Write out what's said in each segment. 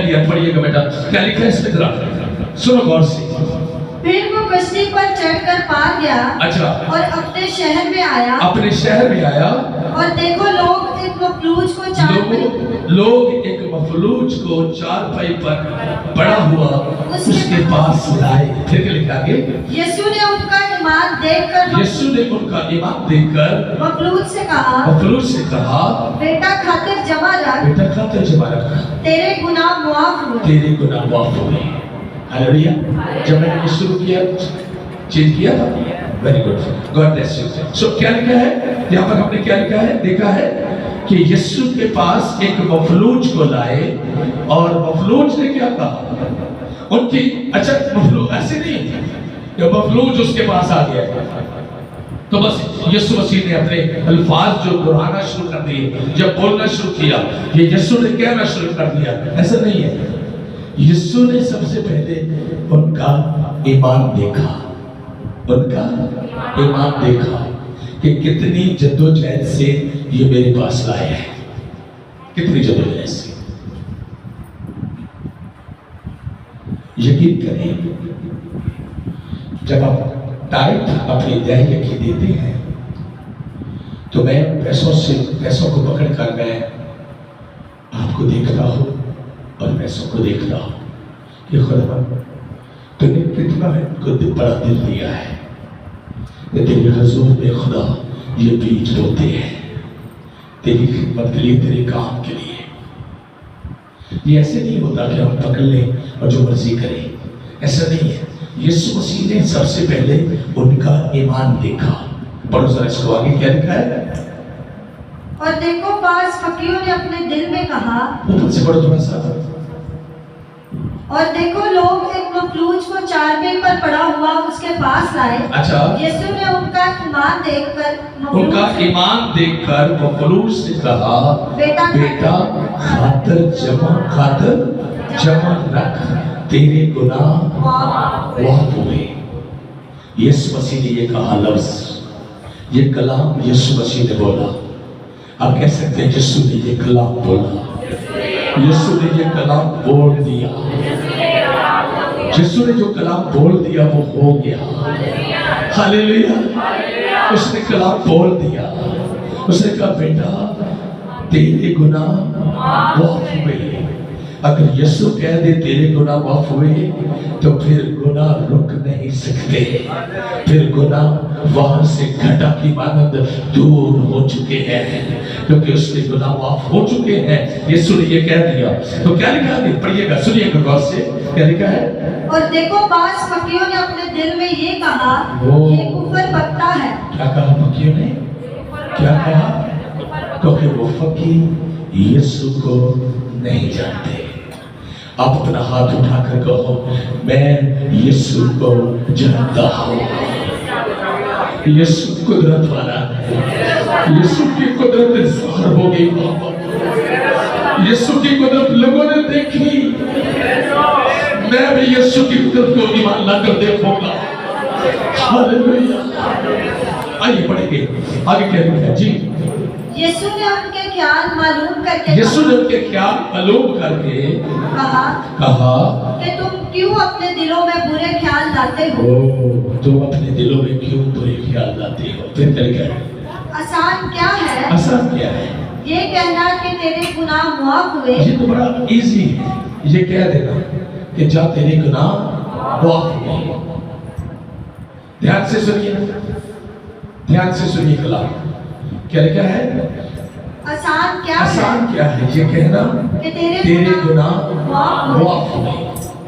दिया, पढ़िएगा बेटा क्या लिखा है इसमें, जरा सुनो गौर से। फिर वो कश्ती पर चढ़कर पार गया अच्छा, और अपने शहर में आया, अपने शहर में आया और देखो लोग एक मफलूज को लोग एक मफलूज को चारपाई पर पड़ा हुआ उसके पास लाए। फिर क्या लिखा आगे, यीशु ने उनका ईमान देखकर मफलूज से कहा बेटा खातिर जमा रख, तेरे गुनाह माफ हुए। हालेलुया। जब मैंने ये शुरू किया, चेंज किया था, very good, God bless you. So क्या लिखा है यहाँ पर, हमने क्या लिखा है, देखा है कि यीशु के पास एक मफलूज को लाए और मफलूज ने क्या कहा उनकी, अच्छा मफलूज ऐसे नहीं कि मफलूज उसके पास आ गया तो बस यीशु मसीह ने अपने अल्फाज जो दोहराना शुरू कर दिए, जब बोलना शुरू किया ये यीशु ने कहना शुरू कर दिया, ऐसा नहीं है। यीशु ने सबसे पहले उनका ईमान देखा कि कितनी जद्दोजहद से ये मेरे पास लाए हैं, कितनी जद्दोजहद से। यकीन करें, जब आप टाइट अपनी दहलीज की देते हैं तो मैं पैसों को पकड़ कर मैं आपको देखता हूँ और पैसों को देखता हूँ कि खुदा तूने कितना बड़ा दिल दिया है, तेरे हुजूर में खुदा ये बीज बोते हैं तेरी खिदमत के लिए, तेरे काम के लिए। ये ऐसे नहीं होता कि हम पकड़ लें और जो मर्जी करें, ऐसा नहीं है। यीशु मसीह ने सबसे पहले उनका ईमान देखा। पढ़ो जरा इसको आगे, क्या लिखा है, और देखो बाज फकीरों ने अपने दिल में कहा, ऊपर से पढ़ो थोड़ा सा, और देखो लोग एक मफलूज को चारपाई पर पड़ा हुआ उसके पास लाए। अच्छा, यीशु ने उनका ईमान देखकर मफलूज से कहा बेटा खातर जमा रख, तेरे गुनाह माफ हुए। यीशु मसीह ने ये कहा लफ्ज, ये कलाम यीशु मसीह ने बोला। आप कह सकते हैं यीशु ने ये कलाम बोला, यीशु ने ये कलाम बोल दिया। यीशु ने जो कलाम बोल दिया वो हो गया। हालेलुया। उसने कलाम बोल दिया, उसने कहा बेटा तेरे गुनाह माफ हुए। अगर यीशु कह दे तेरे गुनाह माफ हुए तो फिर गुनाह रुक नहीं सकते, फिर गुनाह वहां से घटा की मानद दूर हो चुके हैं, क्योंकि उसके गुनाह माफ हो चुके हैं। यीशु ने ये कह दिया। तो क्या लिखा है, पढ़िएगा, सुनिएगा गौर से, क्या लिखा है, और देखो बाज फकीरों ने अपने दिल में ये कहा ये कुफर बकता है। क्या कहा फकीरों ने, क्या कहा, क्योंकि वो फकीर यीशु को नहीं जानते। आप अपना हाथ उठाकर कहो मैं यीशु को जानता हूँ। यीशु कुदरत वाला है, यीशु की कुदरत ज़ाहिर हो गई, यीशु की कुदरत लोगों ने देखी, मैं भी यीशु की कुदरत को ईमान लाकर देखूंगा। हालेलुया। आइए पढ़ेंगे आगे क्या लिखा है जी। यीशु ने उनके ख्याल मालूम करके कहा कि तुम क्यों अपने दिलों में बुरे ख्याल लाते हो। तुम अपने दिलों में क्यों बुरे ख्याल लाते हो। फिर क्या लिखा है, आसान क्या है ये कहना कि तेरे गुनाह माफ हुए। ये तो बड़ा इजी है, ये कह देना कि जा तेरे गुनाह माफ हुए। ध्यान से सुनिए कलाम, क्या लिखा है, आसान क्या है ये कहना कि तेरे गुनाह माफ हुए।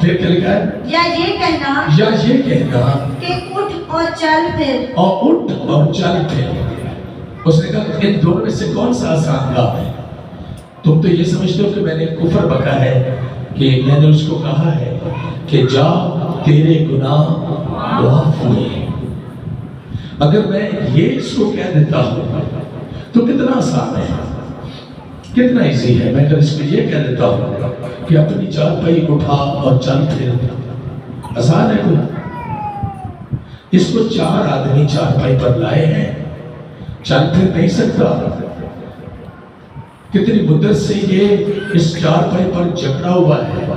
फिर क्या लिखा है, या ये कहना कि उठ और चल फिर। उसने कहा इन दोनों में से कौन सा आसान काम है। तुम तो ये समझते हो कि मैंने कुफर बका है, कि मैंने उसको कहा है कि जा तेरे गुनाह माफ हुए। अगर मैं ये इसको कह देता हूँ तो कितना आसान है, कितना इजी है। मैं अगर इसको ये कह देता हूँ कि अपनी चारपाई उठा और चल फिर, आसान है कोई। इसको 4 आदमी चारपाई पर लाए हैं, चल फिर नहीं सकता। कितनी मुद्दत से ये इस चारपाई पर जकड़ा हुआ है,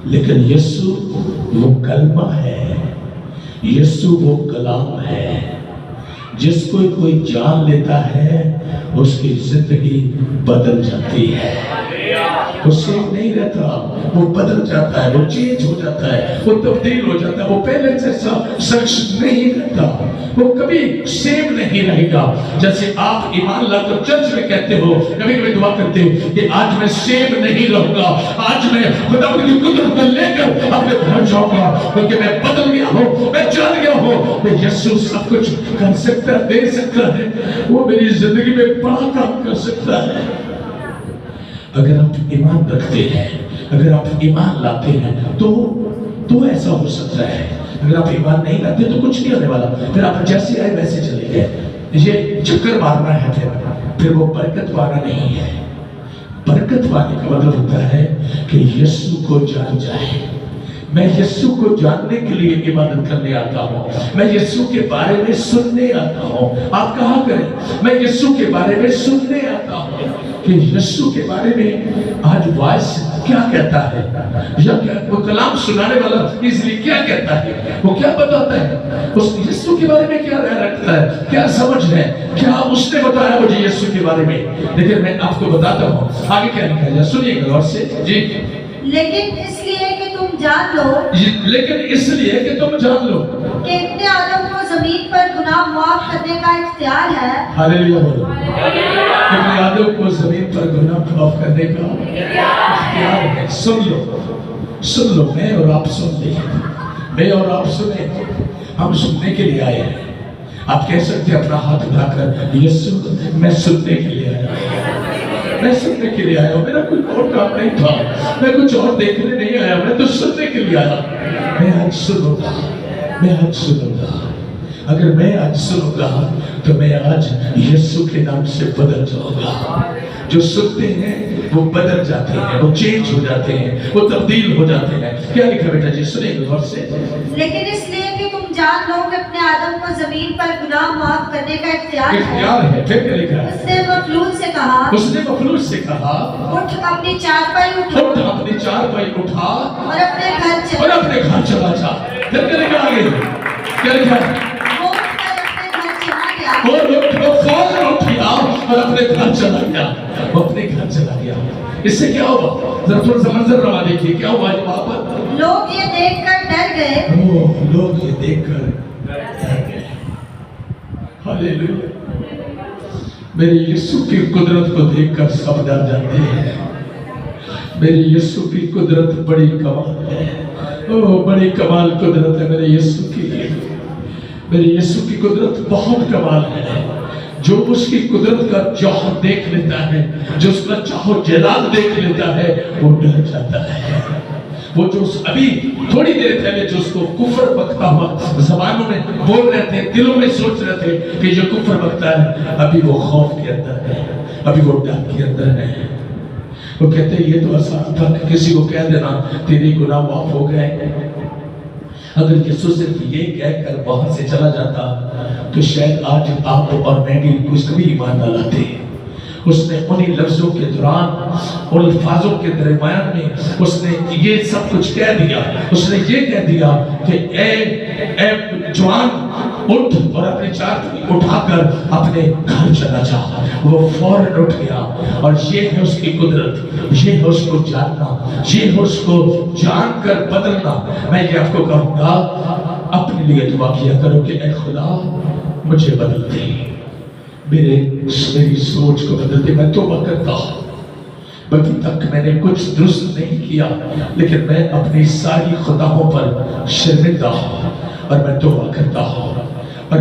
लेकिन यीशु वो कलमा है, यीशु वो कलाम है, जिसको कोई जान लेता है उसकी जिंदगी बदल जाती है। वो सेम नहीं रहता, वो बदल जाता है, वो चेंज हो जाता है, वो तब्दील हो जाता है, वो पहले जैसा शख्स नहीं रहता, वो कभी सेम नहीं रहेगा। जैसे आप ईमान लाकर चर्च में कहते हो, कभी कभी दुआ करते हो कि आज मैं सेम नहीं रहूंगा, आज मैं खुदा की कुदरत को लेकर अपने घर जाऊंगा, क्योंकि मैं बदल गया हूँ, मैं जान गया हूँ कि यीशु सब कुछ कर सकता है, दे सकता है, वो मेरी जिंदगी में बड़ा काम कर सकता है। अगर आप ईमान रखते हैं, अगर आप ईमान लाते हैं तो ऐसा हो सकता है। अगर आप ईमान नहीं लाते तो कुछ नहीं होने वाला, फिर आप जैसे आए वैसे चले गए। ये चक्कर मारना है, फिर वो बरकत पाना नहीं है। बरकत पाने का मतलब होता है कि यीशु को जान जाए। मैं यीशु को जानने के लिए इबादत करने आता हूँ, मैं यीशु के बारे में सुनने आता हूँ। आप कहाँ करें? मैं यीशु के बारे में सुनने आता हूँ कि यीशु के बारे में आज वॉइस क्या कहता है, या क्या वो कलाम सुनाने वाला इसलिए क्या कहता है, वो क्या बताता है, उस यीशु के बारे में क्या राय रखता है, क्या समझ है, क्या उसने बताया मुझे यीशु के बारे में। लेकिन मैं आपको बताता हूँ आगे क्या लिखा है, सुनिएगा गौर से जी। लेकिन इसलिए कि तुम जान लो, लेकिन इसलिए कि तुम जान लो कि इब्ने आदम को जमीन पर गुनाह माफ करने का इख्तियार है। हालेलुया बोलो। इब्ने आदम को जमीन पर गुनाह माफ करने का इख्तियार है। सुन लो, मैं और आप सुन ले, मैं और आप सुने, हम सुनने के लिए आए हैं। आप कह सकते हैं अपना हाथ उठाकर, यीशु मैं सुनने के लिए आया, मैं सुनने के लिए आया हूँ, मेरा कोई और काम नहीं था, मैं कुछ और देखने नहीं आया, मैं तो सुनने के लिए आया। मैं आज सुनूंगा, मैं आज सुनूंगा। अगर मैं आज सुनूंगा तो मैं आज यीशु के नाम से बदल जाऊंगा। जो सुनते हैं वो बदल जाते हैं, वो चेंज हो जाते हैं, वो तब्दील हो जाते हैं। क्या लिखा बेटा जी, सुनिए गौर से। लेकिन इसलिए कि तुम जान लो कि अपने आदम को जमीन पर गुनाह माफ करने का इख्तियार है। फिर क्या लिखा है? उसने मखलूक से कहा, उठ अपनी चारपाई उठा और अपने घर चला जा। फिर क्या लिखा आगे? क्या लिखा है? वो उठकर अपने घर चला गया। वो फौरन उठ गया और अपने घर चला गया। वो अपने घर चला गया। इससे क्या हुआ? जरा थोड़ा सा मंजर रवा देखिए, क्या हुआ वहां पर? लोग ये देखकर डर गए। लोग ये देखकर डर गए। हालेलुया। मेरे यीशु की कुदरत को देखकर सब डर जाते हैं। मेरे यीशु की कुदरत बड़ी कमाल है। ओ बड़ी कमाल कुदरत है मेरे यीशु की। मेरे यीशु की कुदरत बहुत कमाल है। जो उसकी कुदरत का जौहर देख लेता है, जो उसका चाहो जलाल देख लेता है, वो डर जाता है। वो जो अभी थोड़ी देर पहले जो उसको कुफर बकता हुआ जबानों में बोल रहे थे, दिलों में सोच रहे थे कि जो कुफर बकता है, अभी वो खौफ के अंदर है, अभी वो डर के अंदर है। वो कहते हैं ये तो आसान था कि किसी को कह देना तेरे गुनाह माफ हो गए। अगर यीशु सिर्फ ये कहकर वहां से चला जाता तो शायद आज आप और मैं भी कुछ कभी ईमान न लाते। उसने उन्हीं लफ्जों के दौरान, उन अल्फाजों के दरमियान में उसने ये सब कुछ कह दिया। उसने ये कह दिया कि ए जवान उठ और अपने चारपाई उठाकर अपने घर चला जा। वो फौरन उठ गया और ये है उसकी कुदरत, ये है उसको जानना, ये है उसको जानकर बदलना। मैं ये आपको कहूँगा, अपने लिए दुआ किया करो कि ऐ खुदा मुझे बदल दे, मेरी सोच को बदल दे। मैं तौबा करता हूँ, अभी तक मैंने कुछ दुरुस्त नहीं किया, लेकिन मैं अपनी सारी खुदाओं पर शर्मिंदा हूँ और मैं तौबा करता हूँ। और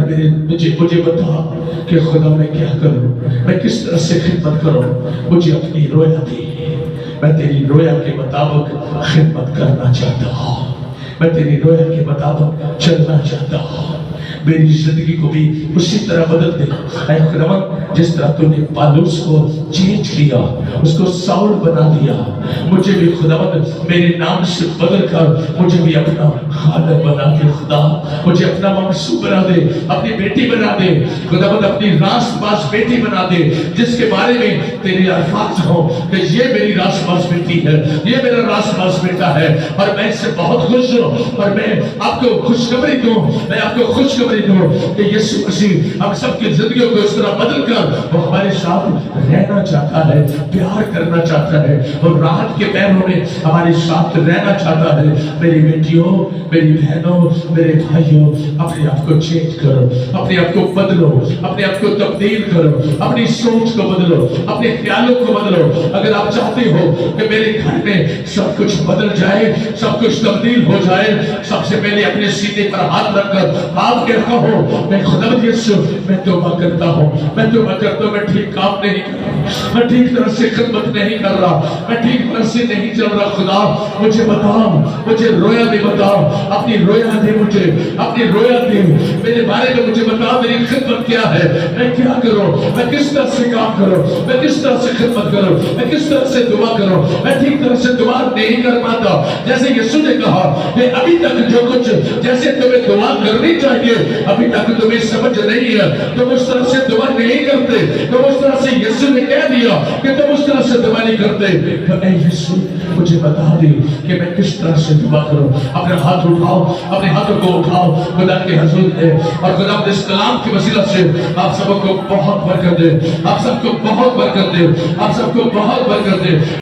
मुझे बता कि खुदा मैं क्या करूं, मैं किस तरह से खिदमत करूं। मुझे अपनी रोया दे, मैं तेरी रोया के मुताबिक खिदमत करना चाहता हूं, मैं तेरी रोया के मुताबिक चलना चाहता हूं। मेरी जिंदगी को भी उसी तरह बदल दे ऐ खुदावंद, जिस तरह तूने पालूस को चेंज किया, उसको साउल बना दिया। मुझे भी खुदावंद मेरे नाम से बदल कर मुझे भी अपना خالق بنا دے خدا، مجھے اپنا منصوب بنا دے، اپنی بیٹی بنا دے خدا، اپنی راست باز بیٹی بنا دے، جس کے بارے میں تیرے الفاظ ہوں کہ یہ میری راست باز بیٹی ہے، یہ میرا راست باز بیٹا ہے، اور میں اس سے بہت خوش ہوں، اور میں آپ کو خوشخبری دوں، میں آپ کو خوشخبری دوں کہ یسوع مسیح ہم سب کی زندگیوں کو اس طرح بدل کر وہ ہمارے ساتھ رہنا چاہتا ہے، پیار کرنا چاہتا ہے، اور راحت کے پیروں میں ہمارے ساتھ رہنا چاہتا ہے۔ میری بیٹیوں، میری بہنوں، میرے بھائیوں، اپنے آپ کو چینج کرو، اپنے آپ کو بدلو، اپنے آپ کو تبدیل کرو، اپنی سوچ کو بدلو، اپنے خیالوں کو بدلو۔ اگر آپ چاہتے ہو کہ میرے گھر میں سب کچھ بدل جائے، سب کچھ تبدیل ہو جائے، سب سے پہلے اپنے سینے پر ہاتھ رکھ کر آپ کہتا ہو میں خدا یسوع میں توبہ کرتا ہوں، میں توبہ کرتا ہوں، میں ٹھیک کام نہیں کر رہا، میں ٹھیک طرح سے خدمت نہیں کر رہا، میں ٹھیک طرح سے نہیں چل رہا، خدا مجھے بتاؤ، مجھے رویا دے، بتاؤ اپنی رویا دے، مجھے اپنی رویا دے، میرے بارے میں مجھے بتاؤ میری خدمت کیا ہے، میں کیا کروں، میں کس طرح سے کام کروں، میں کس طرح سے خدمت کروں، میں کس طرح سے دعا کروں، میں ٹھیک طرح سے دعا نہیں کر پاتا۔ جیسے یسوع نے کہا کہ ابھی تک جو کچھ جیسے تمہیں دعا کرنی چاہیے ابھی تک تمہیں سمجھ نہیں ہے، تم اس طرح سے دعا نہیں کرتے، تم اس طرح سے یسوع نے کہہ دیا کہ تم اس طرح سے دعا نہیں کرتے، تو اے یسوع مجھے بتا دے کہ میں کس طرح سے دعا کروں۔ اپنے ہاتھ اٹھاؤ، اپنے ہاتھوں کو اٹھاؤ خدا کے حضور میں، اور خدا اپنے اس کلام کی وسیلہ سے آپ سب کو بہت برکت دے، آپ سب کو بہت برکت دے، آپ سب کو بہت برکت دے۔